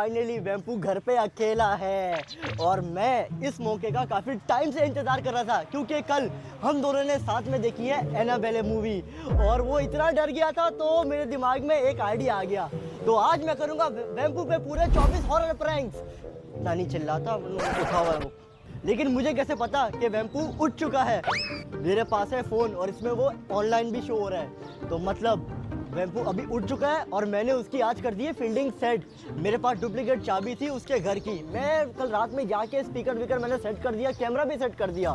Finally वेम्पू घर पे अकेला है और मैं इस मौके का काफ़ी टाइम से इंतज़ार कर रहा था क्योंकि कल हम दोनों ने साथ में देखी है एनाबेले मूवी और वो इतना डर गया था तो मेरे दिमाग में एक आइडिया आ गया। तो आज मैं करूँगा वेम्पू पे पूरे 24 हॉरर प्रैंक्स। नानी चिल्लाता उठा हुआ है वो, लेकिन मुझे कैसे पता कि वेम्पू उठ चुका है? मेरे पास है फ़ोन और इसमें वो ऑनलाइन भी शो हो रहा है, तो मतलब वेम्पू अभी उठ चुका है और मैंने उसकी आज कर दी है फील्डिंग सेट। मेरे पास डुप्लीकेट चाबी थी उसके घर की, मैं कल रात में जाके स्पीकर विकर मैंने सेट कर दिया, कैमरा भी सेट कर दिया।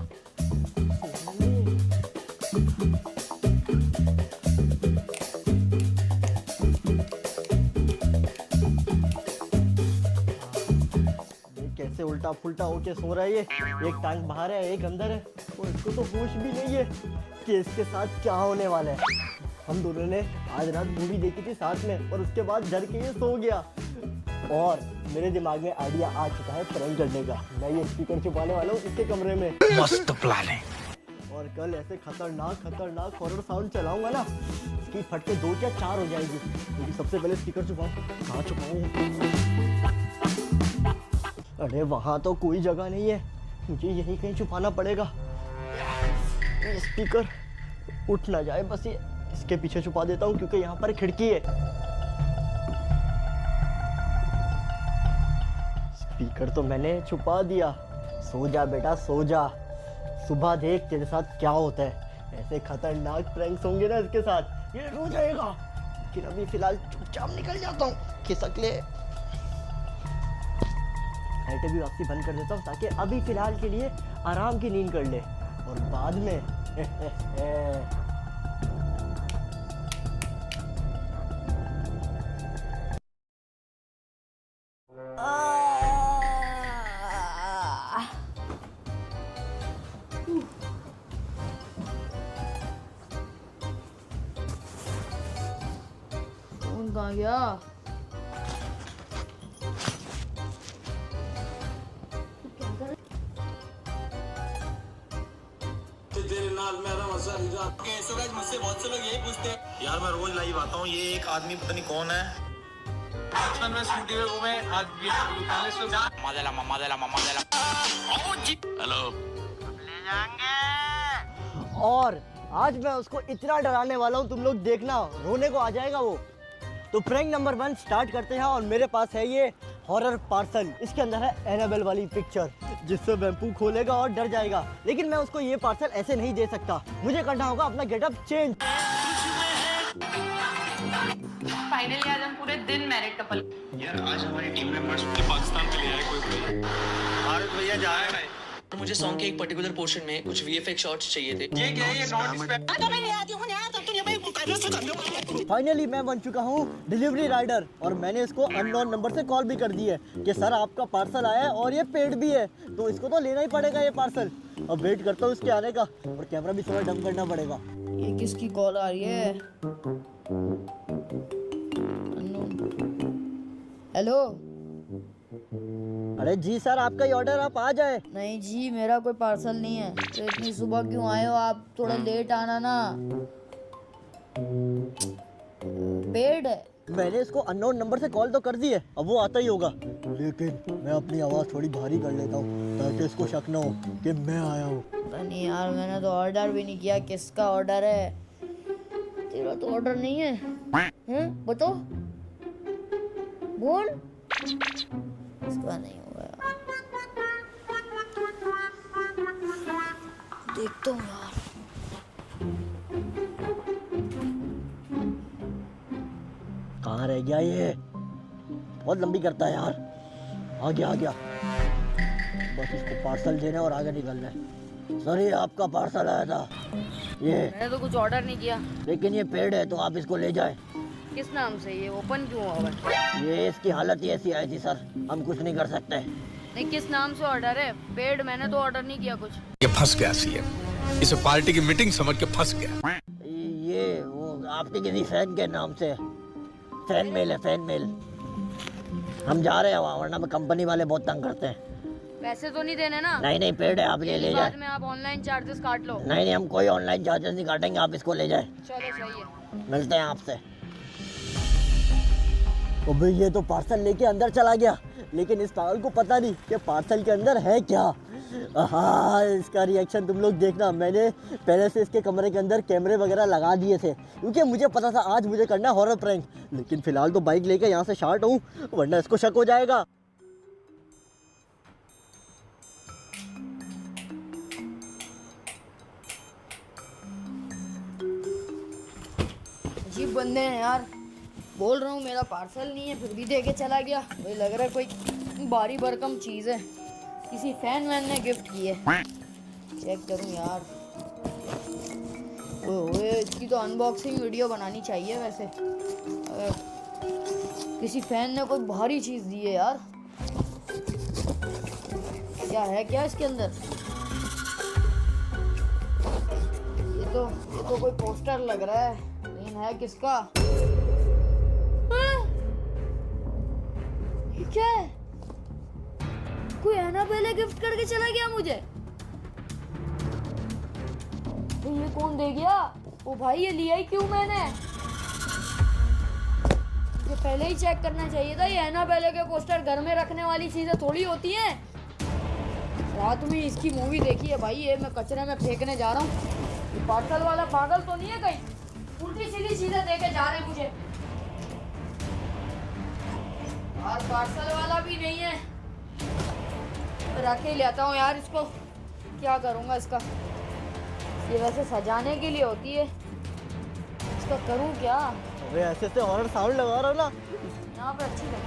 कैसे उल्टा फुल्टा होके सो रहा है ये, एक टांग बाहर है एक अंदर है और इसको तो होश भी नहीं है कि इसके साथ क्या होने वाला है। हम दोनों ने आज रात मूवी देखी थी साथ में और उसके बाद डर के ये सो गया और मेरे दिमाग में आइडिया आ चुका है प्रैंक करने का। मैं ये स्पीकर छुपाने वाला हूँ इसके कमरे में। मस्त प्लान है। और कल ऐसे खतरनाक हॉरर साउंड चलाऊंगा ना, इसकी फटके 2 या 4 हो जाएगी। क्योंकि सबसे पहले स्पीकर छुपाऊं, कहाँ छुपाऊं? अरे वहाँ तो कोई जगह नहीं है, मुझे यहीं कहीं छुपाना पड़ेगा। ये स्पीकर उठ ना जाए बस, ये इसके पीछे छुपा देता हूँ क्योंकि यहाँ पर खिड़की है। स्पीकर तो मैंने छुपा दिया। सो जा बेटा सो जा, सुबह देख तेरे साथ क्या होता है। ऐसे खतरनाक प्रैंक्स होंगे ना इसके साथ, ये रो जाएगा। लेकिन अभी फिलहाल चुपचाप निकल जाता हूँ, खिसक ले। लाइटें भी वापसी बंद कर देता हूँ ताकि अभी फिलहाल के लिए आराम की नींद कर ले और बाद में कौन कहाँ गया? तेरे नाल मेरा मजा नहीं कैसे गाइस, मुझसे बहुत से लोग यही पूछते हैं यार, मैं रोज लाइव आता हूँ, ये एक आदमी पता नहीं कौन है। बचपन में स्कूटी में घूमे, आज भी हेलो ले जाएंगे। और आज मैं उसको इतना डराने वाला हूँ, तुम लोग देखना, रोने को आ जाएगा वो। तो प्रैंक नंबर 1 स्टार्ट करते हैं और मेरे पास है ये हॉरर पार्सल। इसके अंदर है एनाबेल वाली पिक्चर जिससे वेम्पू खोलेगा और डर जाएगा, लेकिन मैं उसको ये पार्सल ऐसे नहीं दे सकता, मुझे करना होगा अपना गेटअप चेंज। फाइनली आज हम पूरे दिन मैरिड कपल। यार आज हमारी टीम मेंबर्स पाकिस्तान के लिए आए, कोई भारत भैया जा रहे हैं। मुझे सॉन्ग के एक पर्टिकुलर पोर्शन में कुछ वीएफएक्स शॉट्स चाहिए थे। ये क्या है, ये नॉट फाइनली मैं बन चुका हूँ डिलीवरी राइडर और मैंने इसको अननोन नंबर से कॉल भी कर दी है कि सर आपका पार्सल आया है और ये पेड भी है, तो इसको तो लेना ही पड़ेगा ये पार्सल। अब वेट करता हूँ इसके आने का और कैमरा भी थोड़ा डम करना पड़ेगा। ये किसकी कॉल आ रही है? हेलो। अरे जी सर आपका ही ऑर्डर, आप आ जाए। नहीं जी मेरा कोई पार्सल नहीं है। तो इतनी सुबह क्यों आए हो आप? थोड़ा लेट आना ना। पेड है। मैंने इसको अननोन नंबर से कॉल तो कर दी है, अब वो आता ही होगा, लेकिन मैं अपनी आवाज़ थोड़ी भारी कर लेता हूँ ताकि इसको शक ना हो कि मैं आया हूँ। पता नहीं यार, मैंने तो ऑर्डर भी नहीं किया। किसका ऑर्डर है? तेरा तो ऑर्डर नहीं है। हैं? बताओ, बोल। इसका नहीं होगा यार, देखता हूँ यार। कहाँ रह गया ये? बहुत लंबी करता है यार। आ गया। बस इसको पार्सल देना और आगे निकलना है। सर ये आपका पार्सल आया था, ये मैंने तो कुछ ऑर्डर नहीं किया। लेकिन ये पेड है तो आप इसको ले जाएं। किस नाम से? ये ओपन क्यों हुआ है? ये इसकी हालत ही ऐसी आई थी सर, हम कुछ नहीं कर सकते। नहीं, किस नाम से ऑर्डर है? पेड। मैंने तो ऑर्डर नहीं किया कुछ। ये फंस गया सीएम, इसे पार्टी की मीटिंग समझ के फंस गया। ये वो आपके किसी फैन के नाम से फैन मेल है, फैन मेल। हम जा रहे हैं वहाँ, वरना कंपनी वाले बहुत तंग करते हैं। पैसे तो नहीं देने ना? नहीं पेड है, आप ये ले जाए। बाद में आप ऑनलाइन चार्जेस काट लो। नहीं हम कोई ऑनलाइन चार्जेस नहीं काटेंगे, आप इसको ले जाए। चलो सही है। मिलते हैं आपसे। अबे ये तो पार्सल लेके अंदर चला गया, लेकिन इस पागल को पता नहीं कि पार्सल के अंदर है क्या। हाँ, इसका रिएक्शन तुम लोग देखना। मैंने पहले से इसके कमरे के अंदर कैमरे वगैरह लगा दिए थे, क्योंकि मुझे पता था आज मुझे करना है हॉरर प्रैंक। लेकिन फिलहाल तो बाइक लेके यहाँ से शार्ट हूँ, वरना इसको शक हो जाएगा। अजीब बंदे हैं यार, बोल रहा हूँ मेरा पार्सल नहीं है, फिर भी दे के चला गया। मुझे लग रहा है कोई भारी भरकम चीज़ है, किसी फैन वैन ने गिफ्ट की है। चेक करूँ यार। ओए, इसकी तो अनबॉक्सिंग वीडियो बनानी चाहिए वैसे। किसी फैन ने कोई भारी चीज़ दी है यार। क्या है क्या इसके अंदर? ये तो कोई पोस्टर लग रहा है, लेकिन है किसका? हाँ? ये क्या है? कोई एनाबेले गिफ्ट करके चला गया मुझे। तो ये कौन दे गया? ओ भाई, ये लिया ही क्यों मैंने? मुझे पहले ही चेक करना चाहिए था। ये एनाबेले के पोस्टर घर में रखने वाली चीजें थोड़ी होती हैं। रात में इसकी मूवी देखी है भाई, ये मैं कचरे में फेंकने जा रहा हूँ। ये पार्सल वाला पागल तो नहीं है कहीं? उल्टी सीधी चीजें देके जा रहे मुझे। और पार्सल वाला भी नहीं है, रख ही लेता हूँ यार इसको। क्या करूँगा इसका? ये वैसे सजाने के लिए होती है, इसका करूँ क्या? अबे ऐसे से हॉरर साउंड लगा रहा हो ना। यहाँ पे अच्छी लग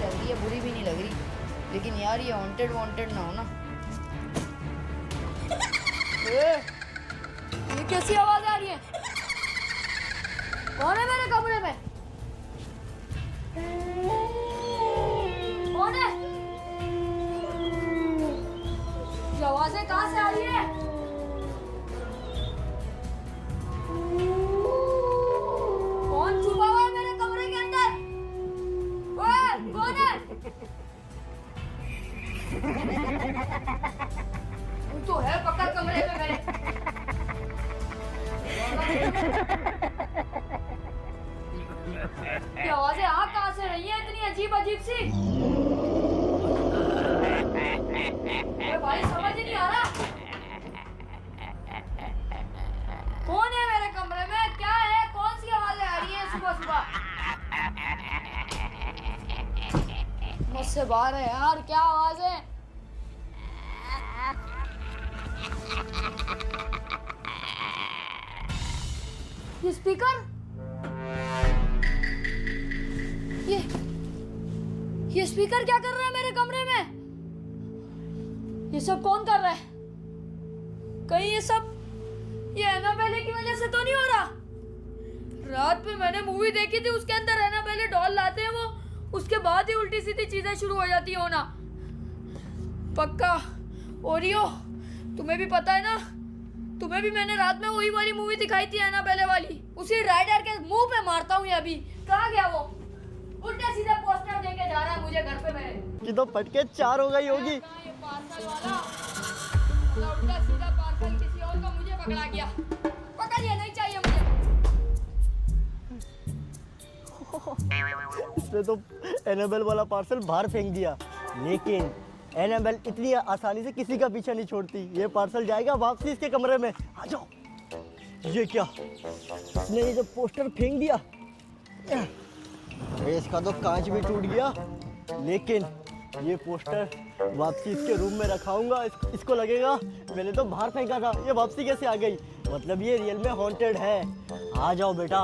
रही है, बुरी भी नहीं लग रही। लेकिन यार ये वांटेड ना हो ना। ये कैसी आवाज आ रही है? कौन है मेरे कमरे में? कौन है? ये आवाजें कहाँ से आ रही है? कौन छुपा हुआ है मेरे कमरे के अंदर? ओए, कौन है? तू तो है पक्का कमरे में मेरे। ये आवाजें आ कहाँ से रही हैं इतनी अजीब सी? अरे भाई, समझ ही नहीं आ रहा। कौन है मेरे कमरे में? क्या है? कौन सी आवाजें आ रही हैं सुबह सुबह? मुझसे बाहर है यार, क्या आवाज है? ये स्पीकर, ये स्पीकर क्या कर रहा है मेरे कमरे में? ये सब कौन कर रहा है? कहीं ये एनाबेले की वजह से तो नहीं हो रहा? रात में मैंने मूवी देखी थी, उसके अंदर एनाबेले डॉल लाते हैं वो, उसके बाद ही उल्टी सीधी चीजें शुरू हो जाती है होना। पक्का ओरियो, तुम्हें भी पता है ना? तुम्हें भी मैंने रात में वही वाली मूवी दिखाई थी एनाबेले वाली। उसी राइडर के मुंह पे मारता हूँ। ये अभी कहाँ गया वो? उल्टे सीधे पोस्टर देके जा रहा है मुझे घर पे मेरे। कि तो पटके 4 हो गई होगी। ये पार्सल वाला उल्टा सीधा पार्सल किसी और का मुझे पकड़ा गया। पकड़िए, नहीं चाहिए मुझे। इसने तो एनाबेल वाला पार्सल बाहर फेंक दिया, लेकिन एनाबेल इतनी आसानी से किसी का पीछा नहीं छोड़ती। ये पार्सल जाएगा वापसी इसके कमरे में। आ जाओ। ये क्या? इसने ये जो पोस्टर फेंक दिया, इसका तो कांच भी टूट गया, लेकिन ये पोस्टर वापसी इसके रूम में रखाऊंगा। इसको लगेगा मैंने तो बाहर फेंका था, ये वापसी कैसे आ गई? मतलब ये रियल में हॉन्टेड है। आ जाओ बेटा,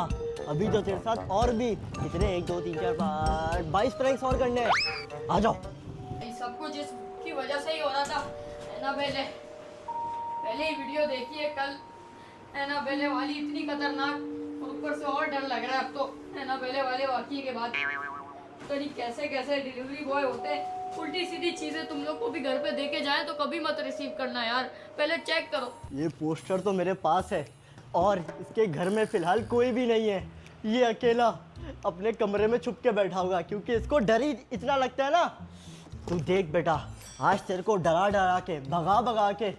अभी तो तेरे साथ और भी कितने 1 2 3 4 5 22 प्रैंक्स और करने हैं। आ जाओ। सब कुछ इसकी वजह से ही हो रहा था। एनाबेले, पहले ही वीडियो देखी है कल। एनाबेले वाली इतनी खतरनाक, और ऊपर से और डर लग रहा है अब तो एनाबेले वाले वाकये के बाद। तो नहीं कैसे कैसे डिलीवरी बॉय होते हैं, उल्टी सीधी चीजें तुम लोग को भी घर पे देके जाएं तो कभी मत रिसीव करना यार, पहले चेक करो। ये पोस्टर तो मेरे पास है और इसके घर में फिलहाल कोई भी नहीं है। ये अकेला अपने कमरे में छुप के बैठा होगा, क्योंकि इसको डर ही इतना लगता है ना। तू देख बेटा, आज तेरे को डरा डरा के भगा भगा के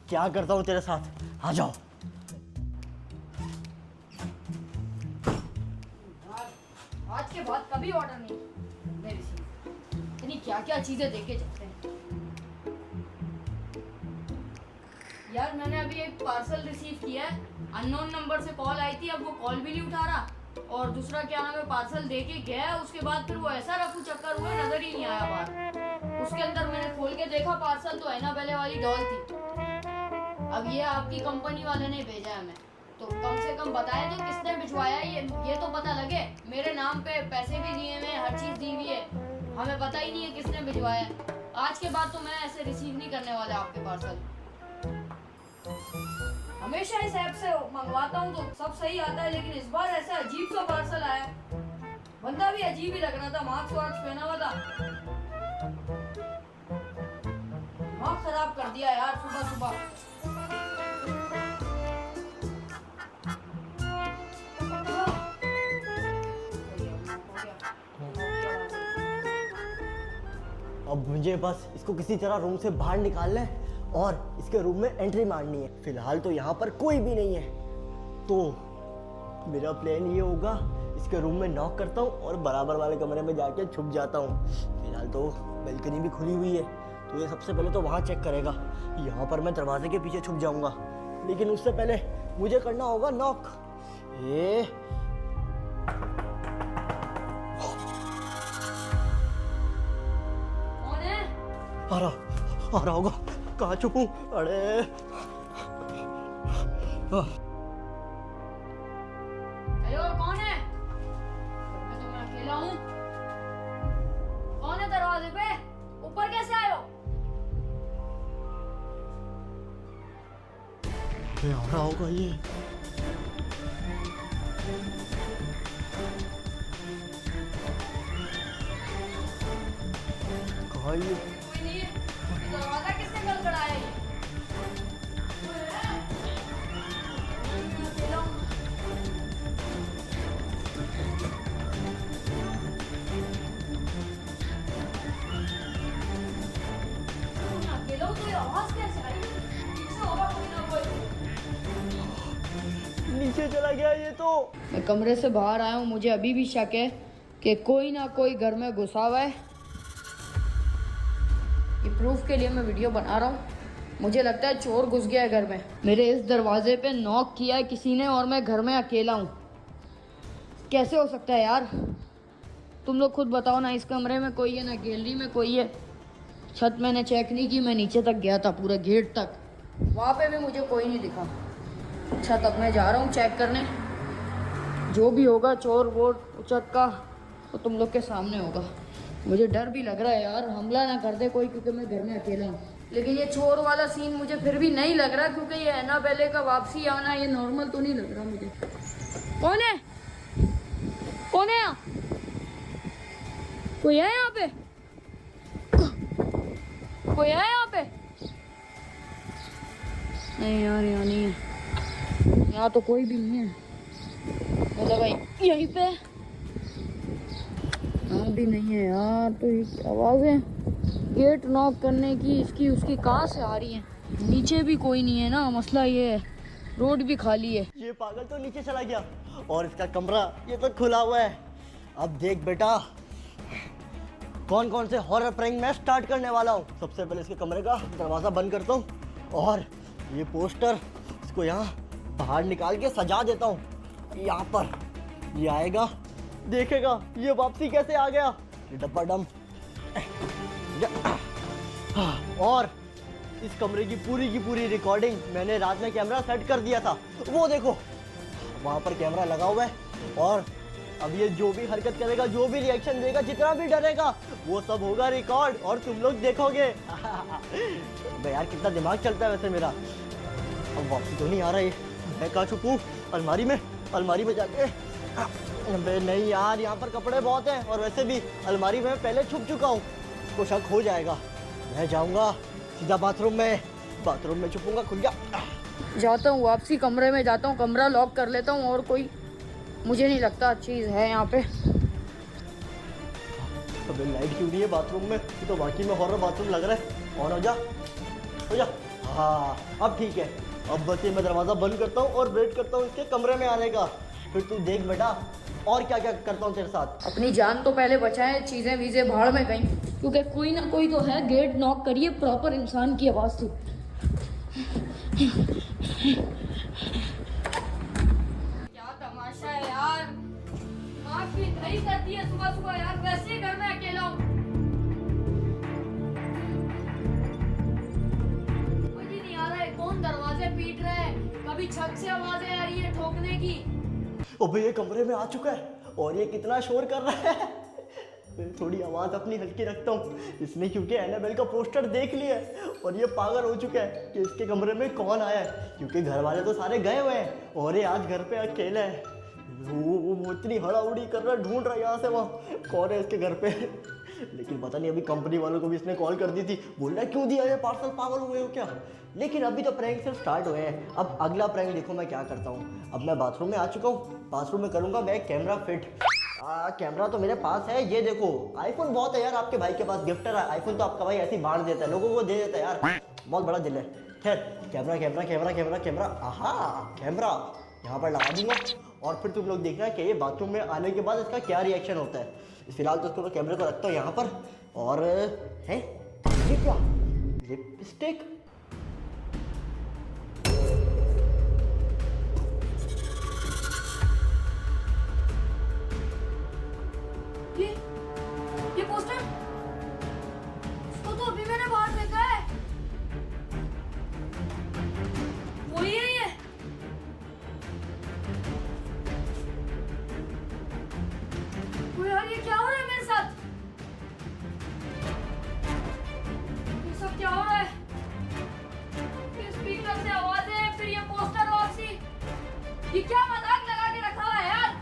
क्या करता हूँ तेरे साथ। आ जाओ। के बाद कभी ऑर्डर नहीं रिसीव। इतनी क्या क्या चीजें देके जाते हैं यार। मैंने अभी एक पार्सल रिसीव किया है, अननोन नंबर से कॉल आई थी, अब वो कॉल भी नहीं उठा रहा। और दूसरा क्या नाम है, पार्सल दे के गया, उसके बाद फिर वो ऐसा रफू चक्कर हुआ, नजर ही नहीं आया बाहर। उसके अंदर मैंने खोल के देखा पार्सल तो एनाबेले वाली डॉल थी। अब ये आपकी कंपनी वाले ने भेजा है हमें, तो कम से कम बताए तो किसने भिजवाया ये तो पता लगे। मेरे नाम पे पैसे भी दिए हुए, हर चीज दी हुई है, हमें पता ही नहीं है किसने भिजवाया। आज के बाद तो मैं ऐसे रिसीव नहीं करने वाला आपके पार्सल। हमेशा इस ऐप से मंगवाता हूँ तो सब सही आता है, लेकिन इस बार ऐसा अजीब सा पार्सल आया। बंदा भी अजीब ही लग रहा था, मास्क वास्क पहना हुआ था। दिमाग खराब कर दिया यार सुबह सुबह। अब मुझे बस इसको किसी तरह रूम से बाहर निकालना है और इसके रूम में एंट्री मारनी है। फिलहाल तो यहाँ पर कोई भी नहीं है, तो मेरा प्लान ये होगा, इसके रूम में नॉक करता हूँ और बराबर वाले कमरे में जाके छुप जाता हूँ। फिलहाल तो बालकनी भी खुली हुई है, तो ये सबसे पहले तो वहाँ चेक करेगा। यहाँ पर मैं दरवाजे के पीछे छुप जाऊँगा, लेकिन उससे पहले मुझे करना होगा नॉक। ये आ रहा होगा, कहाँ छुपूं? अरे हेलो, कौन है? मैं तो अकेला हूँ। कौन है दरवाजे पे? ऊपर कैसे आए हो? आ रहा होगा ये। कहाँ ये? कोई नहीं है। दरवाजा किसने खड़खड़ाया ये? मैं अकेला हूँ। मैं अकेला हूँ तो ये आवाज कैसे आई? पीछे होगा कोई ना कोई। नीचे चला गया ये तो। मैं कमरे से बाहर आया हूँ, मुझे अभी भी शक है कि कोई ना कोई घर में घुसा हुआ है। ये प्रूफ के लिए मैं वीडियो बना रहा हूँ। मुझे लगता है चोर घुस गया है घर में। मेरे इस दरवाजे पे नॉक किया है किसी ने और मैं घर में अकेला हूँ। कैसे हो सकता है यार? तुम लोग खुद बताओ ना। इस कमरे में कोई है ना, गैलरी में कोई है। छत मैंने चेक नहीं की, मैं नीचे तक गया था पूरे गेट तक, वहाँ पे भी मुझे कोई नहीं दिखा। छत अब मैं जा रहा हूँ चेक करने। जो भी होगा चोर वोर छत का, तो तुम लोग के सामने होगा। मुझे डर भी लग रहा है यार, हमला ना कर दे कोई, क्योंकि मैं घर में अकेला हूँ। लेकिन ये चोर वाला सीन मुझे फिर भी नहीं लग रहा, क्योंकि ये एनाबेले का वापसी आना ये नॉर्मल तो नहीं लग रहा मुझे। कौन है? कौन है यहाँ? कोई है यहाँ पे? कोई है यहाँ पे? नहीं यार, यहाँ नहीं है। यहाँ तो कोई भी नहीं है। मतलब भाई यहीं पे यहाँ भी नहीं है यार। तो ये आवाज़ें गेट नॉक करने की इसकी उसकी कहाँ से आ रही हैं? नीचे भी कोई नहीं है ना, मसला ये है। रोड भी खाली है। ये पागल तो नीचे चला गया और इसका कमरा ये तो खुला हुआ है। अब देख बेटा, कौन कौन से हॉरर प्रैंक मैं स्टार्ट करने वाला हूँ। सबसे पहले इसके कमरे का दरवाज़ा बंद करता हूँ और ये पोस्टर इसको यहाँ बाहर निकाल के सजा देता हूँ। यहाँ पर ये आएगा, देखेगा ये वापसी कैसे आ गया। ये डब्बा डम। और इस कमरे की पूरी रिकॉर्डिंग मैंने रात में कैमरा सेट कर दिया था, वो देखो वहाँ पर कैमरा लगा हुआ है। और अब ये जो भी हरकत करेगा, जो भी रिएक्शन देगा, जितना भी डरेगा, वो सब होगा रिकॉर्ड और तुम लोग देखोगे। यार कितना दिमाग चलता है वैसे मेरा। अब वापसी तो नहीं आ रहा है। मैं कहाँ छुपूं? अलमारी में जाके। अबे नहीं यार, यहाँ पर कपड़े बहुत हैं और वैसे भी अलमारी में पहले छुप चुका हूँ, उसको शक हो जाएगा। मैं जाऊँगा सीधा बाथरूम में छुपूंगा। खुल गया। जाता हूँ वापसी कमरे में जाता हूँ, कमरा लॉक कर लेता हूँ और कोई मुझे नहीं लगता चीज़ है यहाँ पे। अबे लाइट क्यों नहीं है बाथरूम में? ये तो बाकी में हॉरर बाथरूम लग रहा है। ऑन हो जा। हाँ अब ठीक है। अब बस ये मैं दरवाज़ा बंद करता हूँ और वेट करता हूँ इसके कमरे में आने का। फिर तू देख बेटा, और क्या क्या करता हूँ तेरे साथ। अपनी जान तो पहले बचाए, चीजें वीजें भाड़ में गई, क्योंकि कोई ना कोई तो है। गेट नॉक करिए, प्रॉपर इंसान की आवाज थी। क्या तमाशा है यार, माफ भी नहीं करती है सुबह सुबह यार, वैसे ही घर में अकेला हूँ। मुझे नहीं आ रहा है कौन दरवाजे पीट रहा है, कभी छत से आवाजें आ रही है ठोकने की। अबे ये कमरे में आ चुका है और ये कितना शोर कर रहा है। मैं थोड़ी आवाज़ अपनी हल्की रखता हूँ, इसने क्योंकि एनाबेल का पोस्टर देख लिया है और ये पागल हो चुका है कि इसके कमरे में कौन आया है, क्योंकि घर वाले तो सारे गए हुए हैं और ये आज घर पे अकेला है। वो इतनी हड़ाउड़ी कर रहा है, ढूंढ रहा है यहाँ से वहाँ कौन है इसके घर पे। लेकिन पता नहीं, अभी कंपनी वालों को भी इसने कॉल कर दी थी, बोल रहा है क्यों दिया ये पार्सल, पागल हुए हो क्या। लेकिन अभी तो प्रैंक सिर्फ स्टार्ट हुए हैं, अब अगला प्रैंक देखो मैं क्या करता हूँ। अब मैं बाथरूम में आ चुका हूँ, बाथरूम में करूँगा मैं कैमरा फिट। कैमरा तो मेरे पास है, ये देखो आईफोन बहुत है यार आपके भाई के पास, गिफ्टर है आईफोन तो आपका भाई ऐसे ही बांट देता है, लोगों को दे देता है यार, बहुत बड़ा दिल है। खैर camera camera camera camera camera, आहा कैमरा यहाँ पर लगा दूंगा और फिर तुम लोग देखना कि ये बाथरूम में आने के बाद इसका क्या रिएक्शन होता है। फिलहाल तो उसको कैमरे को रखता हूँ यहाँ पर। और है ये क्या, लिपस्टिक, ये पोस्टर, इसको तो अभी मैंने बाहर फेंका है। वही है ये। ओ यार ये क्या हो रहा है मेरे साथ, ये सब क्या हो रहा है। ये स्पीकर से आवाजें है, फिर ये पोस्टर और सी, ये क्या मजाक लगा के रखा हुआ है यार।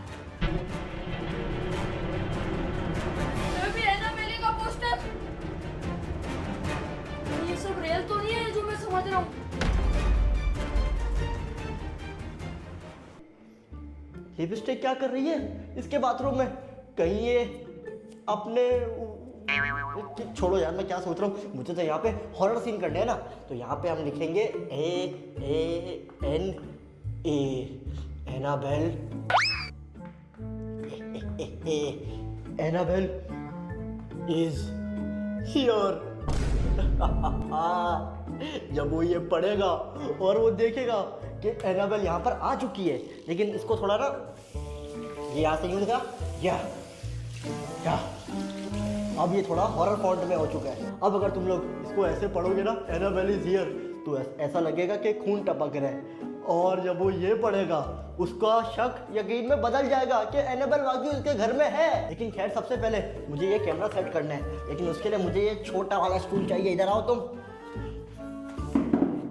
पोस्टर, ये सब रियल तो नहीं है जो मैं समझ रहा हूँ। लिपस्टिक क्या कर रही है इसके बाथरूम में, कहीं ये अपने, छोड़ो यार मैं क्या सोच रहा हूँ, मुझे तो यहाँ पे हॉरर सीन करने हैं ना, तो यहाँ पे हम लिखेंगे एनाबेल, एनाबेल इज हियर। जब वो ये पढ़ेगा और वो देखेगा कि एनाबेल यहाँ पर आ चुकी है, लेकिन इसको थोड़ा ना ये यहाँ से यूज का या अब ये थोड़ा हॉरर फॉन्ट में हो चुका है। अब अगर तुम लोग इसको ऐसे पढ़ोगे ना एनाबेल इज हियर, तो ऐसा लगेगा कि खून टपक रहा है, और जब वो ये पढ़ेगा उसका शक यकीन में बदल जाएगा कि एनाबेल वाकई उसके घर में है। लेकिन खैर सबसे पहले मुझे ये कैमरा सेट करना है, लेकिन उसके लिए मुझे ये छोटा वाला स्टूल चाहिए। इधर आओ तुम।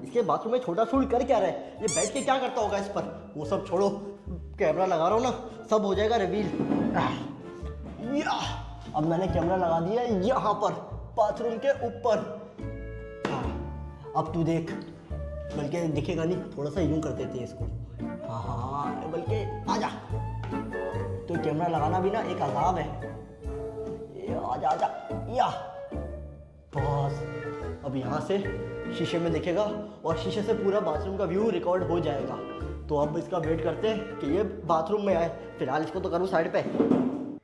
इसके बाथरूम में छोटा स्टूल कर क्या रहा है, ये बैठ के क्या करता होगा इस पर, वो सब छोड़ो, कैमरा लगा रहा हूँ ना, सब हो जाएगा रिवील। अब मैंने कैमरा लगा दिया यहाँ पर बाथरूम के ऊपर। अब तू देख, बल्कि दिखेगा नहीं, थोड़ा सा यूं कर देते हैं इसको, हाँ बल्कि आजा, तो कैमरा लगाना भी ना एक अजाब है। आजा आजा या बस। अब यहाँ से शीशे में दिखेगा और शीशे से पूरा बाथरूम का व्यू रिकॉर्ड हो जाएगा। तो अब इसका वेट करते हैं कि ये बाथरूम में आए। फिलहाल इसको तो करूँ साइड पे।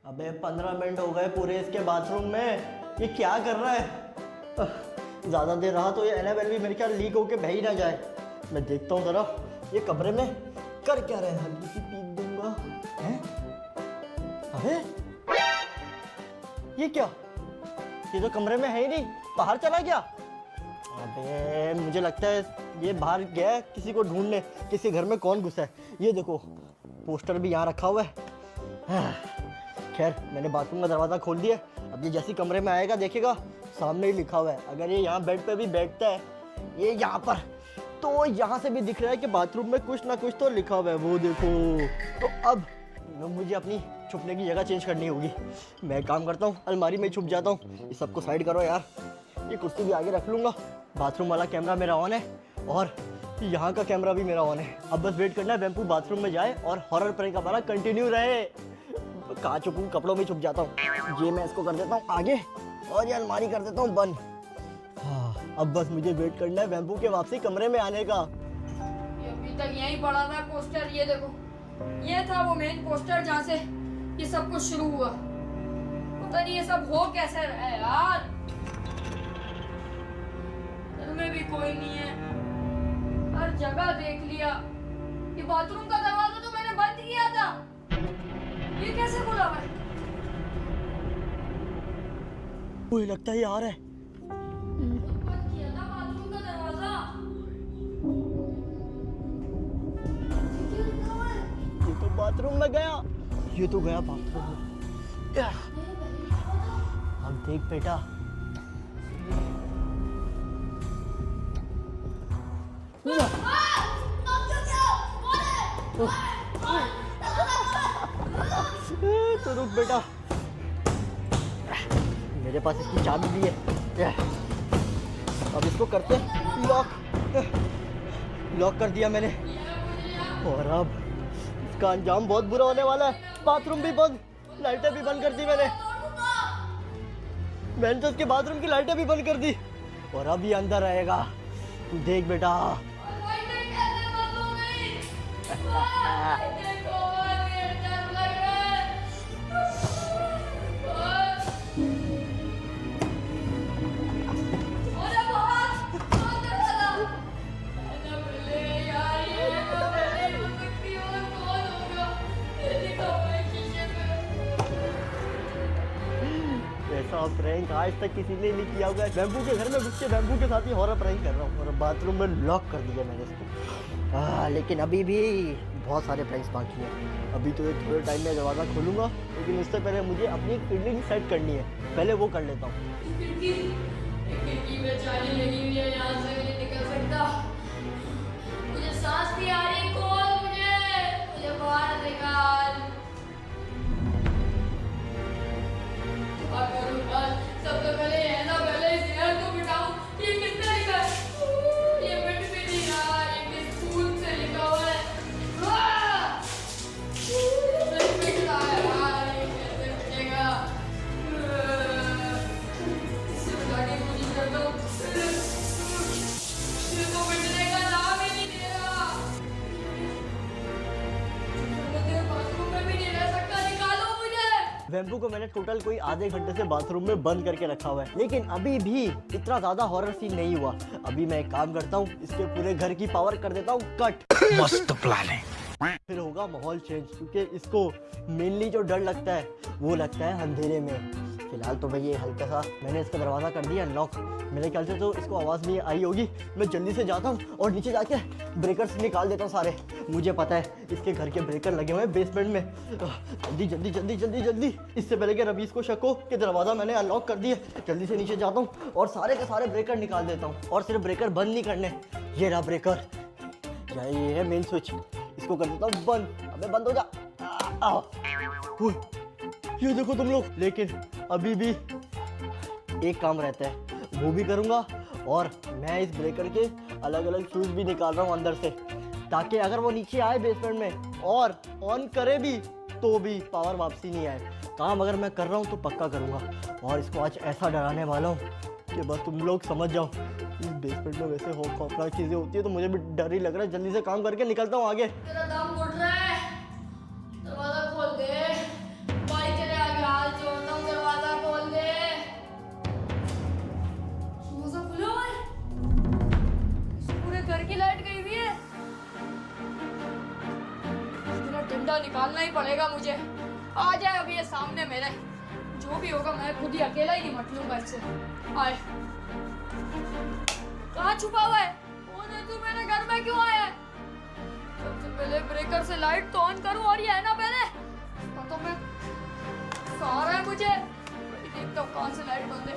अबे 15 मिनट हो गए पूरे इसके बाथरूम में, ये क्या कर रहा है। ज़्यादा देर रहा तो ये एनाबेल भी मेरे ख्याल लीक होके बह ही ना जाए। मैं देखता हूँ ज़रा ये कमरे में कर क्या रहे हैं। हल्की सी पीक दूंगा। हैं? अबे ये क्या, ये तो कमरे में है ही नहीं, बाहर चला गया। अबे मुझे लगता है ये बाहर गया है किसी को ढूंढने, किसी घर में कौन घुसा है। ये देखो पोस्टर भी यहाँ रखा हुआ है। खैर मैंने बाथरूम का दरवाज़ा खोल दिया। अब ये जैसे कमरे में आएगा देखेगा सामने ही लिखा हुआ है। अगर ये यहाँ बेड पे भी बैठता है, ये यहाँ पर, तो यहाँ से भी दिख रहा है कि बाथरूम में कुछ ना कुछ तो लिखा हुआ है। वो देखो, तो अब मुझे अपनी छुपने की जगह चेंज करनी होगी। मैं काम करता हूँ, अलमारी में छुप जाता हूँ। ये सबको साइड करो यार, ये कुर्सी भी आगे रख लूँगा। बाथरूम वाला कैमरा मेरा ऑन है और यहाँ का कैमरा भी मेरा ऑन है। अब बस वेट करना है वेम्पू बाथरूम में जाए और हॉरर प्रैंक हमारा कंटिन्यू रहे। कहाँ छुपूँ, कपड़ों में छुप जाता हूँ। ये मैं इसको कर देता हूँ आगे और ये अलमारी कर देता हूँ बंद। हाँ, अब बस मुझे वेट करना है वेम्पू के वापसी कमरे में आने का। ये अभी तक यहीं पड़ा था पोस्टर। ये देखो, ये था वो मेन पोस्टर जहाँ से ये सब कुछ शुरू हुआ। पता नहीं ये सब हो कैसे रहा है यार। घर में भी कोई नहीं है, हर जगह देख लिया। ये बाथरूम का दरवाजा तो मैंने बंद किया था, ये कैसे खुला हुआ है? मुझे लगता है ये आ रहा है। बंद किया था बाथरूम का दरवाजा। ये क्या लिखा हुआ है? ये तो बाथरूम में गया, ये तो गया बाथरूम में। अब देख बेटा, तो रुक बेटा, मेरे पास इसकी चाबी भी है। अब इसको करते लॉक कर दिया मैंने, और अब इसका अंजाम बहुत बुरा होने वाला है। बाथरूम भी बंद, लाइटें भी बंद कर दी मैंने तो इसके बाथरूम की लाइटें भी बंद कर दी, और अब ये अंदर रहेगा। तू देख बेटा। ऐसा प्रैंक आज तक किसी ने नहीं किया होगा। बैम्बू के घर में घुस के बैम्बू के साथ ही हॉरर प्रैंक कर रहा हूँ, और बाथरूम में लॉक कर दिया मैंने इसको। लेकिन अभी भी बहुत सारे प्रैंक्स बाकी हैं। अभी तो एक थोड़े टाइम में दरवाज़ा खोलूँगा, लेकिन उससे पहले मुझे अपनी एक फील्डिंग सेट करनी है, पहले वो कर लेता हूँ। खिड़की में जाली लगी हुई है, यहाँ से नहीं निकल सकता। मुझे सांस नहीं आ रही, खोल मुझे बाहर निकाल। सबसे पहले है ना, पहले इस जहर को मिटाऊं। ये किसने लिखा है? ये मिट भी नहीं रहा, ये स्कूल से लिखा हुआ है। ये मिट रहा है यार, ये कैसे मिटेगा? इसे मिटा के कोशिश करता हूँ, ये तो मिटने का नाम ही नहीं दे रहा। मैं बाथरूम में भी नहीं रह सकता, निकालो मुझे। बैम्बू को मैंने टोटल कोई आधे घंटे से बाथरूम में बंद करके रखा हुआ है, लेकिन अभी भी इतना ज्यादा हॉरर सीन नहीं हुआ। अभी मैं एक काम करता हूँ, इसके पूरे घर की पावर कर देता हूँ कट। मस्त प्लान है। फिर होगा माहौल चेंज, क्योंकि इसको मेनली जो डर लगता है वो लगता है अंधेरे में। फिलहाल तो भाई ये हल्का सा मैंने इसका दरवाज़ा कर दिया लॉक। मेरे ख्याल से तो इसको आवाज़ नहीं आई होगी। मैं जल्दी से जाता हूँ और नीचे जाके ब्रेकर्स निकाल देता हूँ सारे। मुझे पता है इसके घर के ब्रेकर लगे हुए हैं बेसमेंट में। जल्दी जल्दी जल्दी जल्दी जल्दी, इससे पहले कि रवीश को शक हो कि दरवाज़ा मैंने अनलॉक कर दिया, जल्दी से नीचे जाता हूँ और सारे के सारे ब्रेकर निकाल देता हूँ। और सिर्फ ब्रेकर बंद नहीं करने, ये रहा ब्रेकर, ये है मेन स्विच, इसको कर देता हूँ बंद। अबे बंद हो जा। ये देखो तुम लोग, लेकिन अभी भी एक काम रहता है, वो भी करूँगा। और मैं इस ब्रेकर के अलग अलग फ्यूज भी निकाल रहा हूँ अंदर से, ताकि अगर वो नीचे आए बेसमेंट में और ऑन करे भी तो भी पावर वापसी नहीं आए। काम अगर मैं कर रहा हूँ तो पक्का करूँगा, और इसको आज ऐसा डराने वाला हूँ कि बस तुम लोग समझ जाओ। इस बेसमेंट में वैसे खौफनाक चीज़ें होती है, तो मुझे भी डर ही लग रहा है। जल्दी से काम करके निकलता हूँ आगे। तेरा दम घुट रहा है, दरवाजा खोल दे भाई, तेरे आगे हाथ जोड़ता हूँ, दरवाजा खोल दे। दरवाजा खुला हुआ है, इस पूरे घर की लाइट गई हुई है। मेरा डंडा निकालना ही पड़ेगा मुझे। आ जाए अभी ये सामने मेरे, जो भी होगा मैं खुद ही अकेला ही निपट लूंगा इससे। आए, कहाँ छुपा हुआ है? कौन है तू? मेरे घर में क्यों आया है? सबसे पहले ब्रेकर से लाइट तो ऑन करूं, और ये है ना पहले तो मैं सारा है मुझे। देखता हूँ कौन से लाइट बंद है।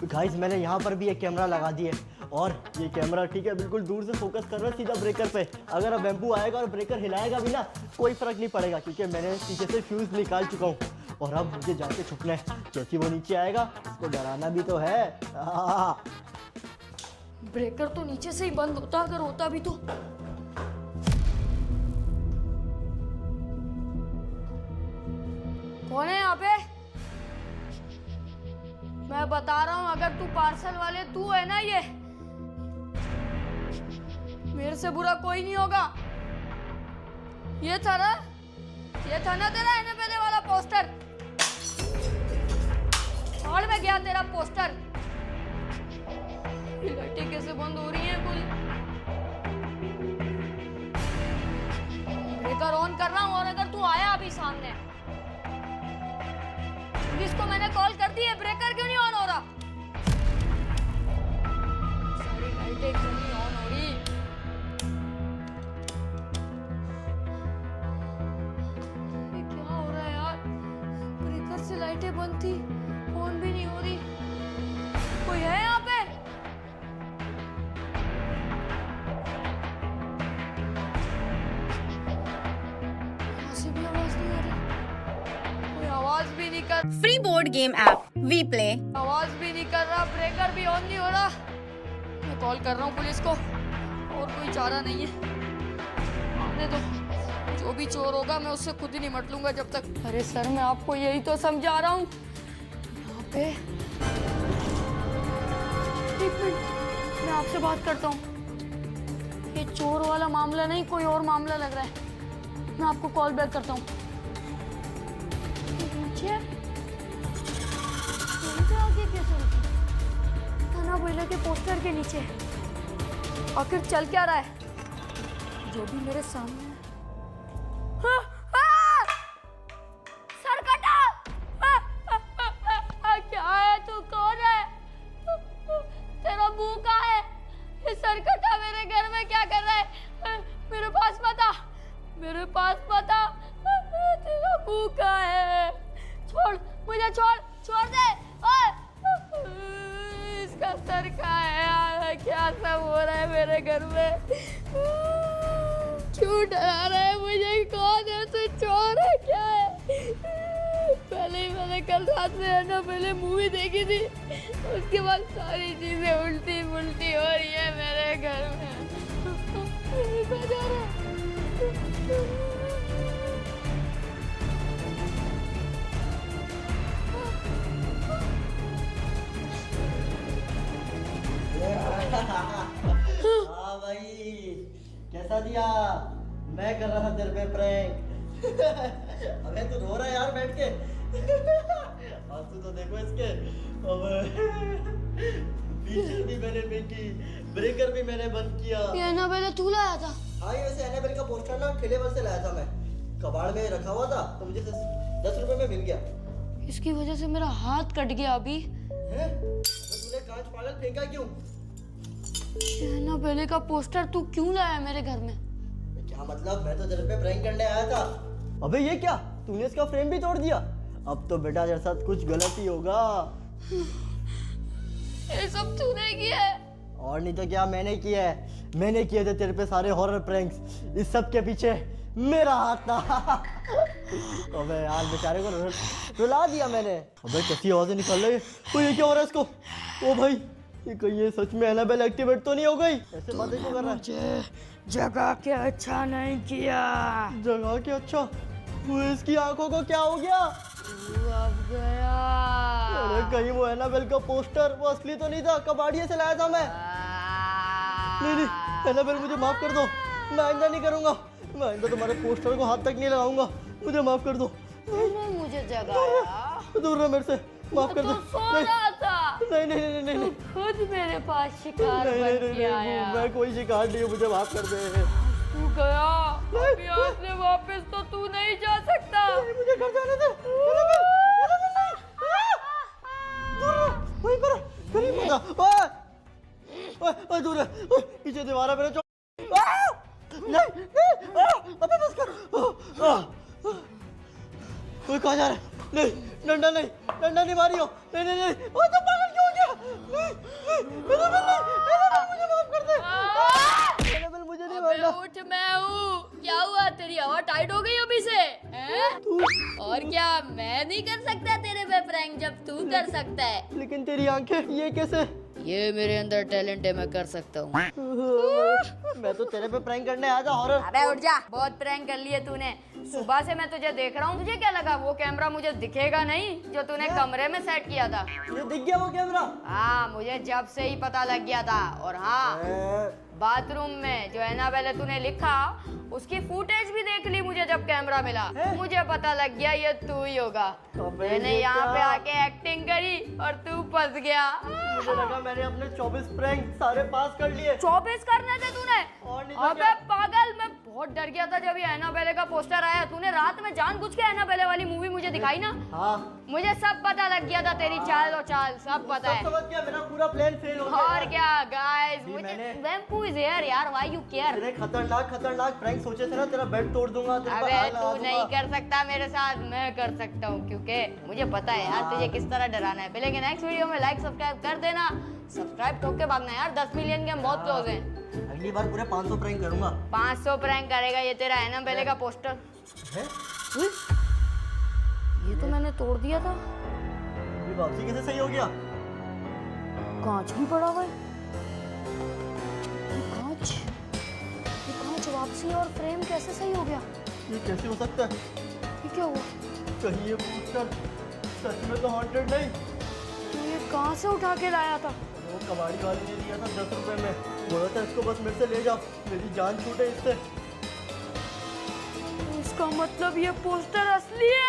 गाइस मैंने यहाँ पर भी एक कैमरा लगा दिया है, और ये कैमरा ठीक है बिल्कुल दूर से फोकस कर रहा है सीधा ब्रेकर पे। अगर अब बैम्बू आएगा और ब्रेकर हिलाएगा भी ना, कोई फर्क नहीं पड़ेगा, क्योंकि मैंने पीछे से फ्यूज निकाल चुका हूँ। और अब मुझे जाके छुपना है। जैसे वो नीचे आएगा उसको डराना भी तो है। ब्रेकर तो नीचे से ही बंद होता, अगर होता भी तो। कौन है यहाँ पे? मैं बता रहा हूँ, अगर तू पार्सल वाले तू है ना, ये मेरे से बुरा कोई नहीं होगा। ये था ना, ये था ना तेरा एनाबेले वाला पोस्टर। और में गया तेरा पोस्टर। ये लाइटें कैसे बंद हो रही हैं पूरी? ब्रेकर ऑन कर रहा हूँ और अगर तू आया अभी सामने, पुलिस को मैंने कॉल कर दी है, ब्रेकर क्यों नहीं ऑन हो रहा? सारी लाइटें क्यों नहीं ऑन हो रही? ये क्या हो रहा है यार? ब्रेकर से लाइटें बंद थी, ऑन भी नहीं हो रही। कोई है यहाँ पे? यहाँ से भी आवाज नहीं आ रही। कोई आवाज भी नहीं कर, free board game app we play. आवाज भी नहीं कर रहा, ब्रेकर भी ऑन नहीं हो रहा। मैं कॉल कर रहा हूँ पुलिस को, और कोई चारा नहीं है। आने दो, जो भी चोर होगा मैं उससे खुद ही निपट लूंगा जब तक। अरे सर, मैं आपको यही तो समझा रहा हूँ। यहाँ पे एक मिनट, मैं आपसे बात करता हूँ। ये चोर वाला मामला नहीं, कोई और मामला लग रहा है। मैं आपको कॉल बैक करता हूँ। नीचे आगे कैसे रुकी? थाना बोले के पोस्टर के नीचे। आखिर चल क्या रहा है? जो भी मेरे सामने है। हाँ, हाँ! सर कटा! क्या है? तू कौन है? तेरा मुंह कहाँ है? ये सर कटा मेरे घर में क्या कर रहा है? मेरे पास बता, मेरे पास बता। तेरा मुंह कहाँ है? छोड़ मुझे, छोड़, छोड़ दे। इसका सर कहाँ है यार? क्या सब हो रहा है मेरे घर में? क्यों डरा रहा है मुझे? कौन है तू? चोर है क्या है? पहले ही मैंने कल रात में है ना पहले मूवी देखी थी, उसके बाद सारी चीजें उल्टी पुल्टी हो रही है मेरे घर में। कहाँ जा रहा है? हाँ भाई, कैसा दिया? मैं कर रहा था तेरे पे प्रैंक। अबे तू रो रहा है यार बैठ के। आंसू तो देखो इसके। पीछे भी मैंने फेंकी, ब्रेकर भी मैंने बंद किया। ये ना पहले तू लाया था? हाँ, ये वैसे एनाबेल का पोस्टर ना ठेले पर से लाया था मैं। कबाड़ में रखा हुआ था तो मुझे 10 रुपए में मिल गया। इसकी वजह से मेरा हाथ कट गया अभी। हैं? तो तूने कांच पागल फेंका क्यों? ना पहले का पोस्टर तू क्यों लाया मेरे घर में? क्या मतलब? मैं तो तेरे पे प्रैंक करने आया था। अबे ये क्या? तूने इसका फ्रेम भी तोड़ दिया? अब तो बेटा तेरे साथ कुछ गलत ही होगा। ये सब तूने किया है? और नहीं तो क्या, मैंने किया है। मैंने किए थे तेरे पे सारे हॉरर प्रैंक्स। इस सब के पीछे मेरा हाथ था। अबे यार, बेचारे को रुला दिया मैंने। अबे कैसी आवाजें निकल रही है? ओ ये क्या हो रहा है इसको? ओ भाई, ये कहीं ये सच में एनाबेल एक्टिवेट तो नहीं हो गई? ऐसे बातें क्यों कर रहा है? जगह के अच्छा नहीं किया। जगह के अच्छा? वो इसकी आंखों को क्या हो गया? अब गया। अरे कहीं वो एनाबेल का पोस्टर वो असली तो नहीं था? कबाड़िए से लाया था मैं। नहीं नहीं एनाबेल, मुझे माफ कर दो। मैं आइंदा नहीं करूंगा। मैं आइंदा तुम्हारे पोस्टर को हाथ तक नहीं लगाऊंगा। मुझे माफ कर दो। तूने मुझे जगाया। दूर रह मेरे से। माफ कर दो। तू सो रहा था। नहीं नहीं नहीं नहीं तू नहीं खुद मेरे पास शिकार नहीं बन नहीं के आया। मैं कोई शिकार नहीं हूँ। मुझे माफ कर दे। तू गया, अब यहाँ से वापस तो तू नहीं जा सकता। मुझे घर जाने दे। एनाबेल, एनाबेल नहीं। दूर रह, वहीं पर करीब मत आ। ओए दूर रह। पीछे दीवार है मेरे। नहीं नहीं, अबे बस कर। कोई कहाँ जा रहा है? नहीं, डंडा नहीं, डंडा नहीं मारियो। नहीं नहीं नहीं, वो तो पागल क्यों हो गया? नहीं, एनाबेल नहीं, एनाबेल मुझे माफ कर दे। एनाबेल मुझे नहीं मारना। उठ, मैं हूँ। क्या हुआ? तेरी हवा टाइट हो गई अभी से? हैं? और क्या मैं नहीं कर सकता तेरे पे प्रैंक जब तू कर सकता है? लेकिन तेरी आंखें ये कैसे? ये मेरे अंदर टैलेंट है, मैं कर सकता हूँ। मैं तो तेरे पे प्रैंक करने आया था हॉरर। अबे उठ जा, बहुत प्रैंक कर लिए तूने। सुबह से मैं तुझे देख रहा हूँ। तुझे क्या लगा वो कैमरा मुझे दिखेगा नहीं जो तूने कमरे में सेट किया था? ये दिख गया वो कैमरा? हाँ, मुझे जब से ही पता लग गया था। और हाँ, बाथरूम में जो एनाबेले तूने लिखा उसकी फुटेज भी देख ली मुझे जब कैमरा मिला। मुझे पता लग गया ये तू ही होगा। मैंने यहाँ पे आके एक्टिंग करी और तू फंस गया। मुझे लगा मैंने अपने 24 प्रैंक सारे पास कर लिए। 24 करने थे तूने? और नहीं अबे पागल, मैं बहुत डर गया था जब ये एनाबेले का पोस्टर आया। तूने रात में जानबूझ के एनाबेले वाली मूवी मुझे दिखाई ना। हाँ मुझे सब पता लग गया था, तेरी चाल और चाल सब पता है। समझ गया, मेरा पूरा प्लान फेल हो गया। और क्या गाइस, मुझे मैंने- वैम्पू इज हियर यार, व्हाई यू केयर? तेरे खतरनाक खतरनाक प्रैंक सोचे थे ना, तेरा बेड तोड़ दूंगा, तेरे पर अबे आग लगा तू दूंगा। नहीं कर सकता मेरे साथ, मैं कर सकता हूँ क्योंकि मुझे पता है यार तुझे किस तरह डराना है। लेकिन नेक्स्ट वीडियो में लाइक सब्सक्राइब कर देना। सब्सक्राइब ठोक के भागना यार, 10 मिलियन के हम बहुत क्लोज हैं। अगली बार पूरे 500 प्रैंक करूंगा। 500 प्रैंक करेगा ये तेरा एनाबेले का पोस्टर। है? ये तो मैंने तोड़ दिया था। ये वापसी कैसे सही हो गया? कांच भी पड़ा हुआ है। ये कांच वापसी और फ्रेम कैसे सही हो गया? ये कैसे हो सकता है? ये क्या हुआ? कहीं ये पोस्टर सच में तो हॉन्टेड नहीं? तू ये कहाँ से उठा के लाया था? वो कबाड़ी वाले ने दिया था 10 रुपए में। बोला था इसको बस मेरे से ले जाओ, मेरी जान छूटे इससे। इसका मतलब ये पोस्टर असली है।